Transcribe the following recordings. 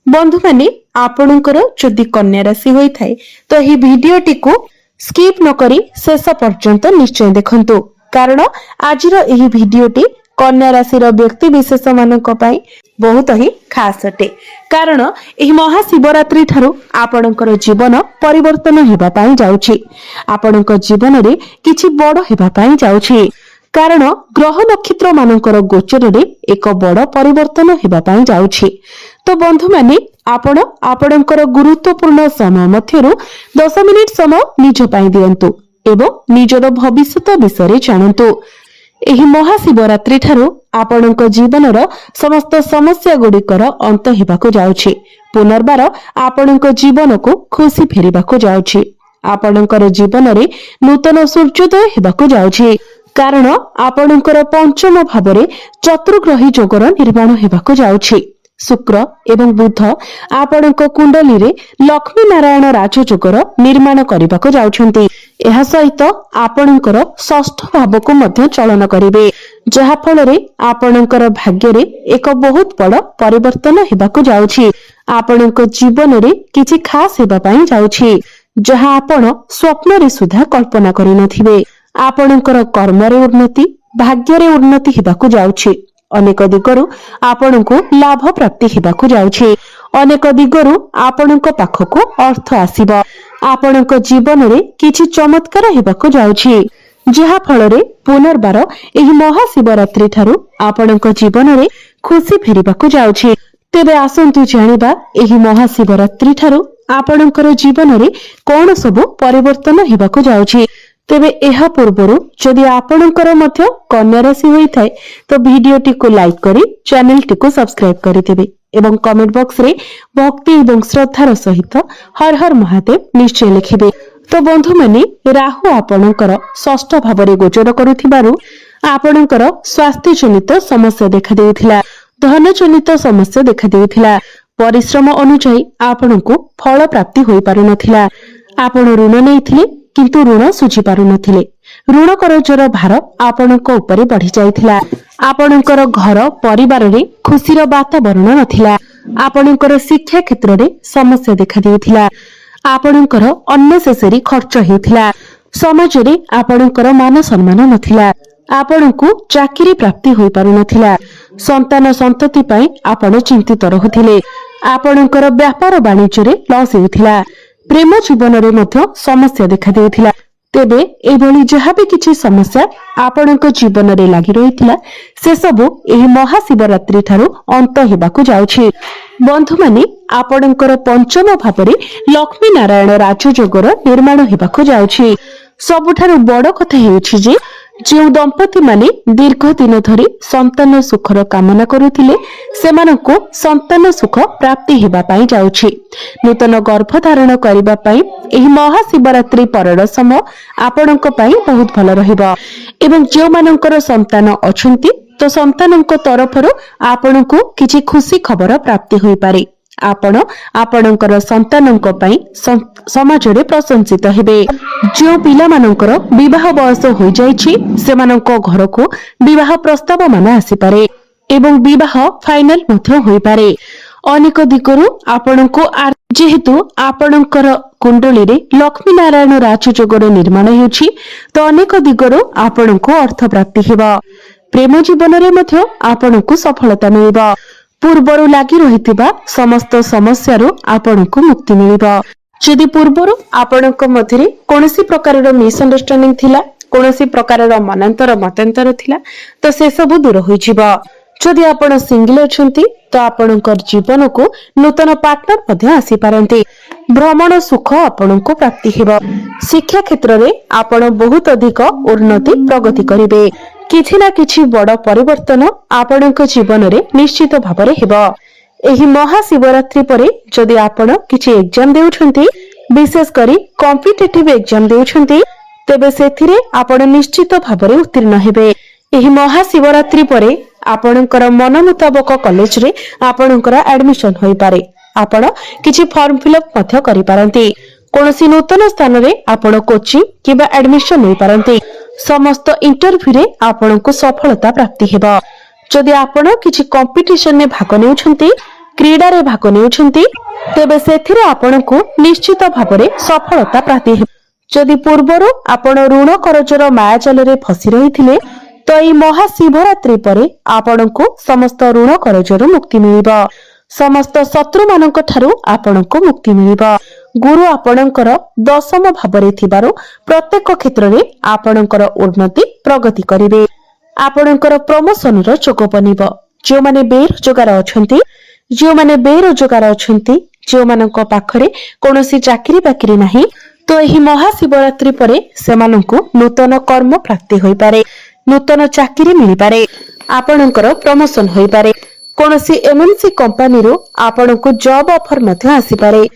बंधु माने आपणकर जदि कन्या राशि होता है तो यह भिडटी को स्किप न करी शेष पर्यंत निश्चय देखंतु कारण आज भिडटी कन्या राशि व्यक्ति विशेष मानक पई बहुत ही खास अटे कारण यह महाशिवरात्रि ठारू आपणकर जीवन परिवर्तन हेबा पई जाउछि आपणक जीवन रे किछि बड़ हेबा पई जाउछि कारण ग्रह नक्षत्र मानकर गोचर रे एक बड़ परिवर्तन हेबा पई जाउछि। तो बंधु माने आपण आपणकर गुरुत्वपूर्ण समय मध्यरु 10 मिनिट समय निज पई दियंतु एवं निजर भविष्य विषय जानतु। एही महाशिवरात्रि ठारू आपणक जीवनर समस्त समस्या गुड़िकर अंत हेबाकु जाउछि पुनर्बार आपणक जीवन को खुशी फेरिबाकु जाउछि आपणकर जीवन रे नूतन सूर्योदय हेबाकु जाउछि कारण आपणकर पंचम भावरे चतुर्ग्रही जोगर निर्माण हेबाकु जाउछि शुक्र एवं बुध आपणक कुंडली रे लक्ष्मी नारायण राजयोगर निर्माण करबाकु जाउछन्ति एहा सहित आपणकर षष्ठ भाव को मध्य चलन करिवे जहा फल रे आपणकर भाग्य रे एक बहुत बड़ परिवर्तन हेबाकु जाउछि आपणक जीवन रे किछि खास हेबा पई जाउछि जहा आपण स्वप्न रे सुधा कल्पना करि नथिबे आपणकर कर्म रे उन्नति भाग्य रे उन्नति हेबाकु जाउछि अनेक दिगरु आपणको लाभ प्राप्ति हेबाकु जाउछि अनेक दिगरु आपणक पाखको अर्थ आसीबो आपणक जीवन रे किछि चमत्कार हेबाकु जाउछि जहा फल रे पुनर्बार एही महाशिवरात्रि ठारू आपणक जीवन रे खुशी फेरिबाकु जाउछि। तेबे आसंतु जानिबा एही महाशिवरात्रि ठारू आपणकर जीवन रे कोन सब परिवर्तन हेबाकु जाउछि। तेबे एहा पूर्वरु जदि आपणकर मध्य कन्या राशि होइथाय तो भिडियोटी को लाइक करी चैनल टी को सब्सक्राइब करिथिबे एवं कमेंट बॉक्स रे भक्ति एवं श्रद्धार सहित हर हर महादेव निश्चय लिखिबे। तो बंधु माने राहु आपणकर षष्ठ भावरे गोचर करुथिबारु आपणकर स्वास्थ्य जनित समस्या देखा देउथिला धन जनित समस्या देखा देउथिला परिश्रम अनुसार आपणको फल प्राप्ति होई पारु नथिला आपण ऋण नैथिले किंतु ऋण सुझी पारु नथिले ऋण करजर भार आपणक ऊपर बढ़ी जाइथिला आपणकर घर परिवार रे खुशीर वातावरण नथिला आपणकर शिक्षा क्षेत्र रे समस्या देखा देउथिला आपणकर अननेसेसरी खर्च हेउथिला समाज रे आपणकर मान सम्मान नथिला आपणको चाकरी प्राप्ति होई पारु नथिला संतान संतति पई आपण चिंतित रहुथिले आपणकर व्यापार वाणिज्य रे लॉस हेउथिला प्रेम जीवन रे मध्य समस्या देखा देउथिला तेबे एभली जहा भी किछि समस्या आपणक जीवन रे लागि रहिथिला से सब एही महाशिवरात्रि ठारू अंत हेबाकु जाउछि। बंधु माने आपणकर पंचम भावरे लक्ष्मी नारायण राजयोगर निर्माण हेबाकु जाउछि सबुठारु बड़ कथा हेउछि जे जो दंपति माने दीर्घ दिन धरी संतान सुखर कामना करुथिले सेमानको संतान सुख प्राप्ति हेबा पाई जाउछि नूतन गर्भधारण करिबा पाई एही महाशिवरात्रि परर समय आपणक पाई बहुत भल रहिबो एवं जो मानकर संतान अछंती तो संतानक तरफरु आपणको किछि खुशी खबर प्राप्ति होई पारे आपण आपणकर संतानक पई समाज रे प्रशंसित हेबे जो पिला मानकर विवाह बयस होई जाईछि सेमानक घर को विवाह प्रस्ताव मान आसी पारे एवं विवाह फाइनल मध्य होई पारे अनेक दिगरु आपणको जेहेतु आपणकर कुंडली रे लक्ष्मी नारायण राजयोगर निर्माण हेउछि तो अनेक दिगरु आपणको अर्थ प्राप्ति हेबा प्रेम जीवन रे मध्य आपणको सफलता मिलिबा पूर्वरु लागि रहितिबा समस्त समस्यारु आपणको मुक्ति मिलिबा जदि पूर्वरु आपणक मध्यरे कोनोसी प्रकारर मिसअंडरस्टैंडिंग थिला कोनोसी प्रकारर मनांतर मतांतर थिला तो से सब दूर होई जिबा जदि आपण सिंगल अछंती तो आपणकर जीवन को नूतन पार्टनर मध्य आसी पारंती भ्रमण सुख आपणको प्राप्ति हेबा शिक्षा क्षेत्र रे आपण बहुत अधिक उन्नति प्रगति करिवे किछि ना किछि बड़ परिवर्तन आपणक जीवन रे निश्चित भाबरे हेबा एही महाशिवरात्रि परे जदि आपण किछि एग्जाम देउछंती विशेष करी कॉम्पिटिटिव एग्जाम देउछंती तेबे सेथिरे आपण निश्चित भाबरे उत्तीर्ण हेबे एही महाशिवरात्रि परे आपणकर मन मुताबक कॉलेज रे आपणकर एडमिशन होई पारे आपण किछि फॉर्म फिलअप मध्य करि पारंती कोनोसी नूतन स्थान रे आपण कोचिंग किबा एडमिशन नै पारंती समस्त इंटरव्यू रे आपनको सफलता प्राप्ति हेबा जदि आपण किछि कंपटीशन में भाग नेउछंती क्रीडा रे भाग नेउछंती तेबे सेथिरे आपणको निश्चित भाबरे सफलता प्राप्ति हे। जदि पूर्वरु आपण ऋण करजर मायाजाल रे फसी रहिथिले तो एई महाशिवरात्रि परे आपणको समस्त ऋण करजर मुक्ति मिलिबा। समस्त शत्रु मानक ठारू आपणको मुक्ति मिलिबा। गुरु आपणकर दशम भाबरे थिबारो प्रत्येक क्षेत्र रे आपणकर उन्नति प्रगति करिवे। आपणकर प्रमोशन रो जोग बनिबो। जो माने बेरोजगार अछंती जो मानक पाखरे कोनोसी चाकरी बाकरी नाही तो एही महाशिवरात्रि परे सेमानंकु नूतन कर्म प्राप्ति होई पारे, नूतन चाकरी मिली पारे, आपणकर प्रमोशन होई पारे। कोनोसी एमएनसी कंपनी रो आपणको जॉब ऑफर मध्य आसी पारे।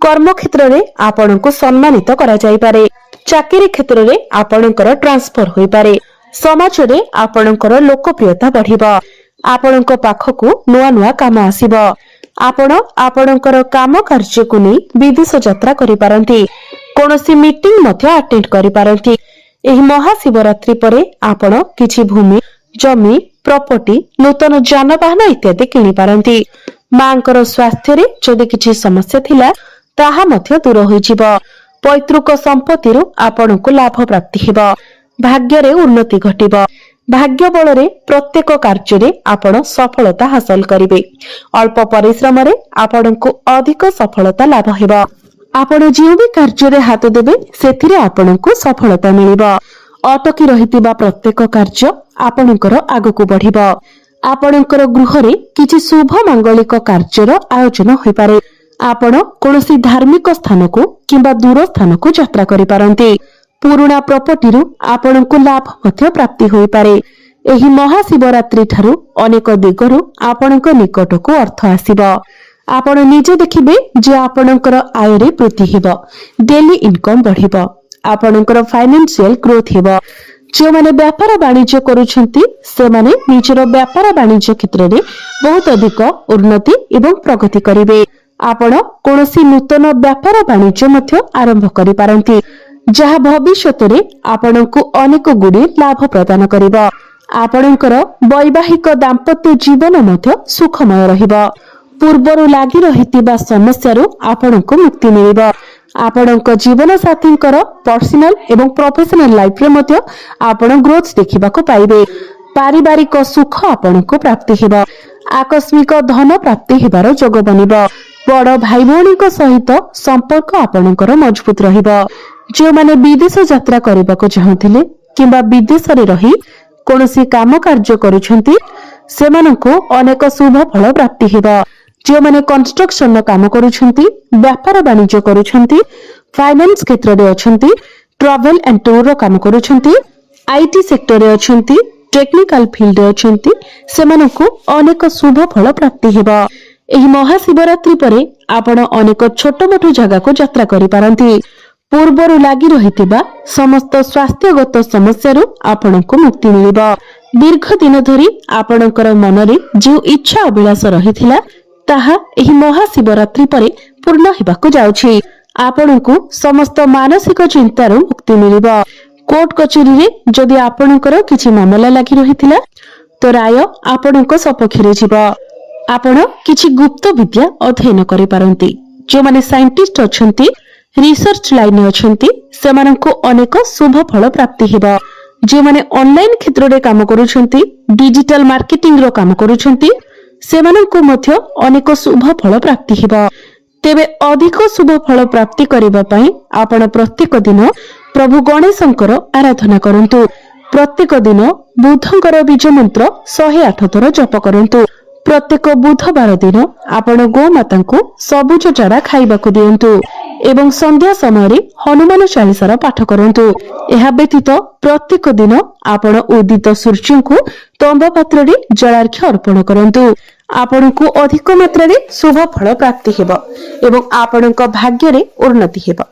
कर्म क्षेत्र रे आपणको सम्मानित करा जाई पारे। चाकरी क्षेत्र रे आपणकर ट्रांसफर होई पारे। समाज रे आपणकर लोकप्रियता बढ़िबा। आपणको पाखकु नुआ नुआ काम आसीबा। आपण आपणकर काम कार्य को नै विदेश यात्रा करि पारंती। कोनोसी मीटिंग मध्य अटेंड करि पारंती। एही महाशिवरात्रि परे आपण किछि भूमि जमी प्रॉपर्टी नूतन जानवाहन इत्यादि किनि पारंती। मांकर स्वास्थ्य रे जदि किछि समस्या थिला ताहा मध्य दूर होई जिवो। पैतृक संपत्ति रु आपणको लाभ प्राप्ति हेबो। भाग्य रे उन्नति घटिबो। भाग्य बल रे प्रत्येक कार्य रे आपण सफलता हासिल करिवे। अल्प परिश्रम रे आपणको अधिक सफलता लाभ हेबो। आपण जे भी कार्य रे हाथ देबे सेथिरे आपणको सफलता मिलिबो। अटकी रहितिबा प्रत्येक कार्य आपणकर आगको बढ़िबो। आपणकर गृह रे किछि शुभ मांगलिक कार्यर आयोजन होई पारे। आपण कोनोसी धार्मिक स्थान को किंबा दूर स्थान को यात्रा करि पारंती। पुराना प्रॉपर्टी रु आपणको लाभ मध्य प्राप्ति होई पारे। एही महाशिवरात्रि ठारू अनेक दिगरु आपणको निकट को अर्थ आसीबो। आपण निजे देखिबे जे आपणकर आय रे वृद्धि हेबो। डेली इनकम बढ़िबो। आपणकर फाइनेंशियल ग्रोथ हेबो। जो माने व्यापार वाणिज्य करूछंती से माने निजर व्यापार वाणिज्य क्षेत्र रे बहुत अधिक उन्नति एवं प्रगति करिवे। आपण कोनोसी नूतन व्यापार वाणिज्य मध्य आरंभ करि पारंती जहा भविष्यत रे आपणको अनेक गुडी लाभ प्रदान करिबो। आपणकर वैवाहिक दाम्पत्य जीवन मध्य सुखमय रहिबो। पूर्वरु लागि रहितिबा समस्या रु आपणको मुक्ति मिलिबो। आपणक जीवन साथींकर पर्सनल एवं प्रोफेशनल लाइफ रे मध्य आपण ग्रोथ देखिबाको पाइबे। पारिवारिक सुख आपणको प्राप्ति हेबो। आकस्मिक धन प्राप्ति हेबार जोग बनिबो। बड़ भाई भौणी सहित संपर्क आपणकर मजबूत रहिबो। जो माने विदेश यात्रा करबाको चाहथिले किंबा विदेश रे रही कोनोसी काम कार्य करूछंती सेमानंको अनेक शुभ फल प्राप्ति हेबो। जो माने कंस्ट्रक्शन काम करूछंती, व्यापार वाणिज्य करूछंती, फाइनेंस क्षेत्र रे अछंती, ट्रैवल एंड टूर रो काम करूछंती, आईटी सेक्टर रे अछंती, टेक्निकल फील्ड रे अछंती सेमानंको अनेक शुभ फल प्राप्ति हेबो। एही महाशिवरात्रि परे आपण अनेक छोट मोट जगह को यात्रा करि पारंती। पूर्वरु लागि रहितिबा समस्त स्वास्थ्यगत समस्या रु आपणको मुक्ति मिलिबो। दीर्घ दिन धरि आपणकर मनरे जे इच्छा अभिलाष रहिथिला ताहा एही महाशिवरात्रि परे पूर्ण हेबाको जाउछि। आपणको समस्त मानसिक चिंता रु मुक्ति मिलिबो। कोर्ट कचेरी रे जदि आपणकर किछि मामला लागि रहिथिला तो राय आपणको सपक्ष रे जिवो। आपण किछि गुप्त विद्या अध्ययन करि पारंती। जो माने साइंटिस्ट अछंती, रिसर्च लाइन अछंती सेमानंको अनेक शुभ फल प्राप्ति हेबो। जे माने ऑनलाइन क्षेत्र रे काम करूछंती, डिजिटल मार्केटिंग रो काम करूछंती सेमानंको मध्य अनेक शुभ फल प्राप्ति हेबो। तेबे अधिक शुभ फल प्राप्ति करिबा पई आपण प्रत्येक दिन प्रभु गणेशंकर आराधना करंतु। प्रत्येक दिन बुधंकर बीज मंत्र 108 थर जप करंतु। प्रत्येक बुधवार दिन आपण गोमाता को सबुज चारा खाइबाकू दियंतु एवं संध्या समय रे हनुमान चालीसार पाठ करंतु। एहा व्यतीत प्रत्येक दिन आपण उदित सूर्य को तंब पात्र रे जलार्घ्य अर्पण करंतु। आपणको अधिक मात्रा रे शुभ फल प्राप्ति हेबो एवं आपणक भाग्य रे उन्नति हेबो।